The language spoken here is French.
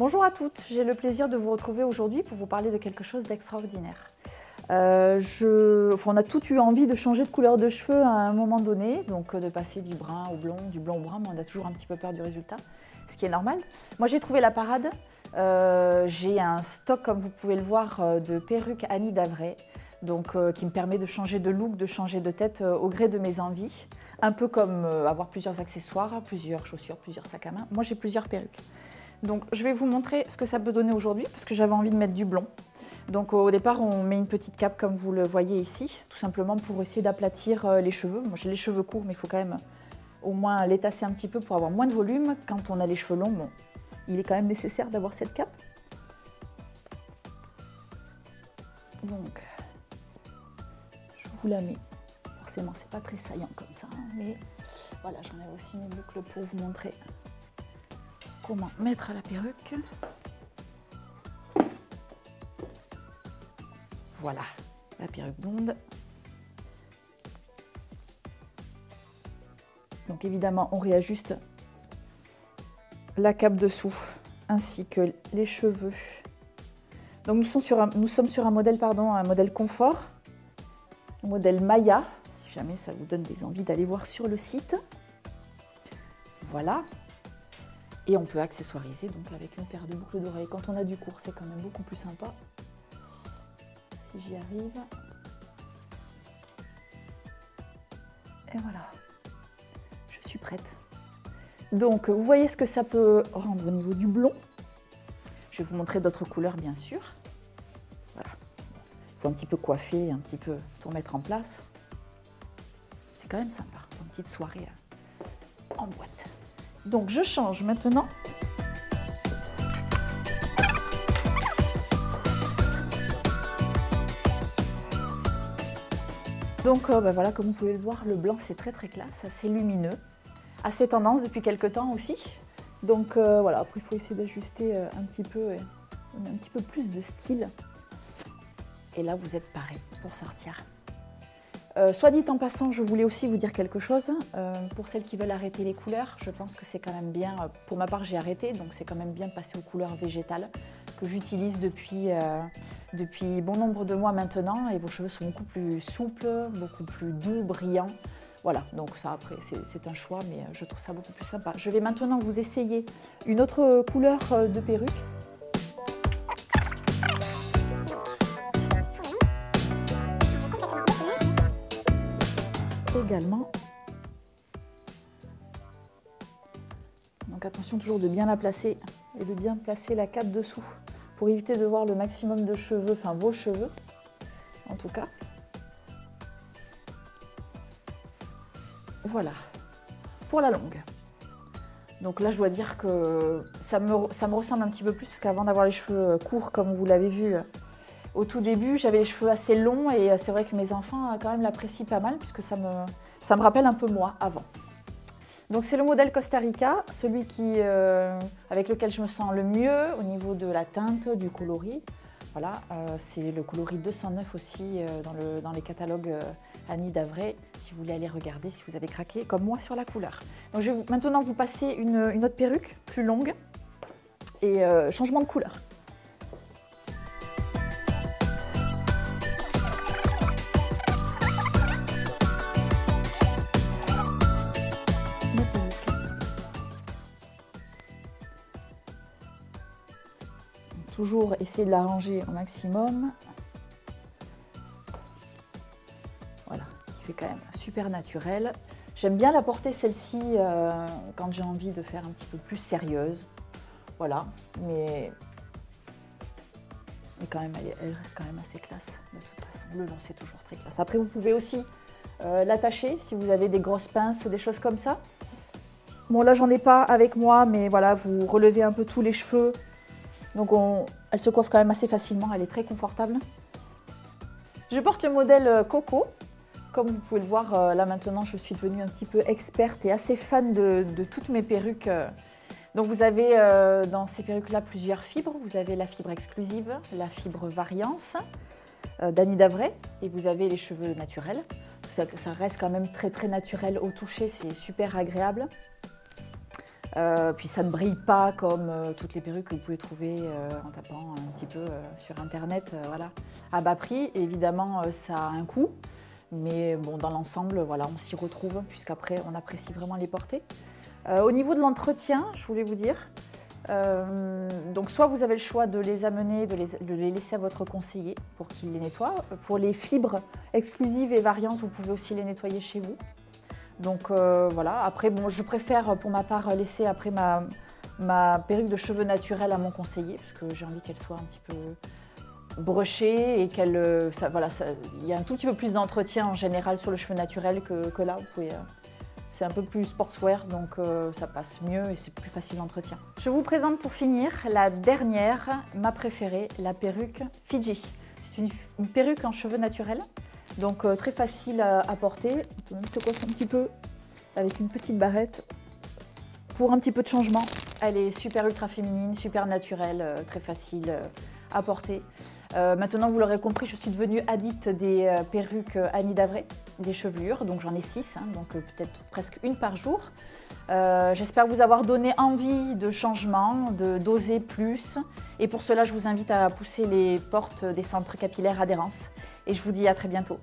Bonjour à toutes, j'ai le plaisir de vous retrouver aujourd'hui pour vous parler de quelque chose d'extraordinaire. On a toutes eu envie de changer de couleur de cheveux à un moment donné, donc de passer du brun au blond, du blond au brun, mais on a toujours un petit peu peur du résultat, ce qui est normal. Moi j'ai trouvé la parade, j'ai un stock comme vous pouvez le voir de perruques Annie Davray, donc, qui me permet de changer de look, de changer de tête au gré de mes envies, un peu comme avoir plusieurs accessoires, plusieurs chaussures, plusieurs sacs à main. Moi j'ai plusieurs perruques. Donc je vais vous montrer ce que ça peut donner aujourd'hui parce que j'avais envie de mettre du blond. Donc au départ on met une petite cape comme vous le voyez ici, tout simplement pour essayer d'aplatir les cheveux. Moi j'ai les cheveux courts mais il faut quand même au moins les tasser un petit peu pour avoir moins de volume. Quand on a les cheveux longs, bon, il est quand même nécessaire d'avoir cette cape. Donc je vous la mets. Forcément c'est pas très saillant comme ça, hein, mais voilà, j'en ai aussi mes boucles pour vous montrer comment mettre la perruque. Voilà, la perruque blonde. Donc évidemment, on réajuste la cape dessous, ainsi que les cheveux. Donc nous sommes sur un modèle, un modèle confort, un modèle Maya, si jamais ça vous donne des envies d'aller voir sur le site. Voilà. Et on peut accessoiriser donc avec une paire de boucles d'oreilles. Quand on a du court, c'est quand même beaucoup plus sympa. Si j'y arrive. Et voilà. Je suis prête. Donc, vous voyez ce que ça peut rendre au niveau du blond. Je vais vous montrer d'autres couleurs, bien sûr. Voilà. Il faut un petit peu coiffer, un petit peu tout remettre en place. C'est quand même sympa pour une petite soirée en boîte. Donc je change maintenant. Donc voilà, comme vous pouvez le voir, le blanc c'est très classe, assez lumineux, assez tendance depuis quelques temps aussi. Donc voilà, après il faut essayer d'ajuster un petit peu plus de style. Et là vous êtes parés pour sortir. Soit dit en passant, je voulais aussi vous dire quelque chose. Pour celles qui veulent arrêter les couleurs, je pense que c'est quand même bien, pour ma part j'ai arrêté, donc c'est quand même bien de passer aux couleurs végétales que j'utilise depuis bon nombre de mois maintenant, et vos cheveux sont beaucoup plus souples, beaucoup plus doux, brillants. Voilà, donc ça après c'est un choix, mais je trouve ça beaucoup plus sympa. Je vais maintenant vous essayer une autre couleur de perruque. Également. Donc attention toujours de bien la placer et de bien placer la cape dessous pour éviter de voir le maximum de cheveux, enfin vos cheveux en tout cas. Voilà, pour la longue. Donc là je dois dire que ça me ressemble un petit peu plus parce qu'avant d'avoir les cheveux courts comme vous l'avez vu au tout début, j'avais les cheveux assez longs et c'est vrai que mes enfants quand même l'apprécient pas mal puisque ça me rappelle un peu moi avant. Donc c'est le modèle Costa Rica, celui avec lequel je me sens le mieux au niveau de la teinte, du coloris. Voilà, c'est le coloris 209 aussi dans les catalogues Annie Davray, si vous voulez aller regarder, si vous avez craqué comme moi sur la couleur. Donc je vais maintenant vous passer une autre perruque plus longue et changement de couleur. Toujours essayer de l'arranger au maximum. Voilà, qui fait quand même super naturel. J'aime bien la porter celle-ci quand j'ai envie de faire un petit peu plus sérieuse. Voilà, mais quand même, elle reste quand même assez classe. De toute façon, le long c'est toujours très classe. Après, vous pouvez aussi l'attacher si vous avez des grosses pinces, des choses comme ça. Bon, là, j'en ai pas avec moi, mais voilà, vous relevez un peu tous les cheveux. Donc elle se coiffe quand même assez facilement, elle est très confortable. Je porte le modèle Coco. Comme vous pouvez le voir, là maintenant je suis devenue un petit peu experte et assez fan de toutes mes perruques. Donc vous avez dans ces perruques-là plusieurs fibres. Vous avez la fibre exclusive, la fibre variance d'Annie Davray et vous avez les cheveux naturels. Ça reste quand même très naturel au toucher, c'est super agréable. Puis ça ne brille pas comme toutes les perruques que vous pouvez trouver en tapant un petit peu sur internet, voilà, à bas prix. Évidemment, ça a un coût, mais bon, dans l'ensemble, voilà, on s'y retrouve puisqu'après on apprécie vraiment les porter. Au niveau de l'entretien, je voulais vous dire, donc soit vous avez le choix de les amener, de les laisser à votre conseiller pour qu'il les nettoie. Pour les fibres exclusives et variances, vous pouvez aussi les nettoyer chez vous. Donc voilà, après bon, je préfère pour ma part laisser après ma perruque de cheveux naturels à mon conseiller parce que j'ai envie qu'elle soit un petit peu brochée et qu'elle, voilà, il y a un tout petit peu plus d'entretien en général sur le cheveu naturel que là. Vous pouvez, c'est un peu plus sportswear donc ça passe mieux et c'est plus facile d'entretien. Je vous présente pour finir la dernière, ma préférée, la perruque Fidji. C'est une perruque en cheveux naturels. Donc très facile à porter, on peut même se coiffer un petit peu avec une petite barrette pour un petit peu de changement. Elle est super ultra féminine, super naturelle, très facile à porter. Maintenant vous l'aurez compris, je suis devenue addict des perruques Annie Davray, des chevelures, donc j'en ai 6, hein, donc peut-être presque une par jour. J'espère vous avoir donné envie de changement, d'oser plus. Et pour cela, je vous invite à pousser les portes des centres capillaires Adhérence. Et je vous dis à très bientôt.